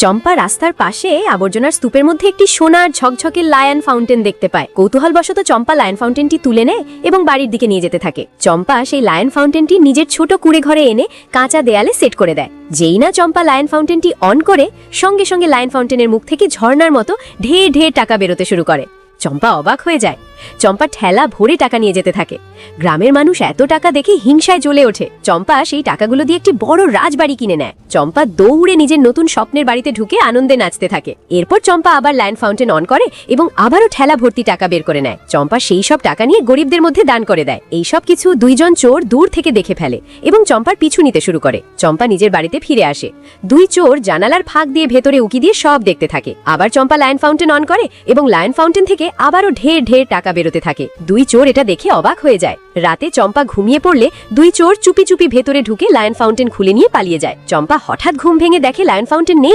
চম্পা রাস্তার পাশে আবর্জনার স্তূপের মধ্যে একটি সোনার ঝকঝকে লায়ন ফাউন্টেন দেখতে পায়। কৌতূহলবশত চম্পা লায়ন ফাউন্টেনটি তুলে নেয় এবং বাড়ির দিকে নিয়ে যেতে থাকে। চম্পা সেই লায়ন ফাউন্টেনটি নিজের ছোট কুঁড়ে ঘরে এনে কাঁচা দেয়ালে সেট করে দেয়। যেই না চম্পা লায়ন ফাউন্টেনটি অন করে, সঙ্গে সঙ্গে লায়ন ফাউন্টেনের মুখ থেকে ঝর্ণার মতো ঢের ঢের টাকা বেরোতে শুরু করে। চম্পা অবাক হয়ে যায়। চম্পা ঠেলা ভরে টাকা নিয়ে যেতে থাকে। গ্রামের মানুষ এত টাকা দেখে হিংসায় জ্বলে ওঠে। চম্পা সেই টাকাগুলো দিয়ে একটি বড় রাজবাড়ি কিনে নেয়। চম্পা দৌড়ে নিজের নতুন স্বপ্নের বাড়িতে ঢুকে আনন্দে নাচতে থাকে। এরপর চম্পা আবার লায়ন ফাউন্টেন অন করে এবং আবারও ঠেলা ভর্তি টাকা বের করে নেয়। চম্পা সেই সব টাকা নিয়ে গরিবদের মধ্যে দান করে দেয়। এইসব কিছু দুইজন চোর দূর থেকে দেখে ফেলে এবং চম্পার পিছু নিতে শুরু করে। চম্পা নিজের বাড়িতে ফিরে আসে। দুই চোর জানালার ফাঁক দিয়ে ভেতরে উকি দিয়ে সব দেখতে থাকে। আবার চম্পা লায়ন ফাউন্টেন অন করে এবং লায়ন ফাউন্টেন থেকে আবারও ঢের ঢের টাকা বেরোতে থাকে। দুই চোর এটা দেখে অবাক হয়ে যায়। রাতে চম্পা ঘুমিয়ে পড়লে দুই চোর চুপি চুপি ভেতরে ঢুকে লায়ন ফাউন্টেন খুলে নিয়ে পালিয়ে যায়। চম্পা হঠাৎ ঘুম ভেঙে দেখে লায়ন ফাউন্টেন নেই।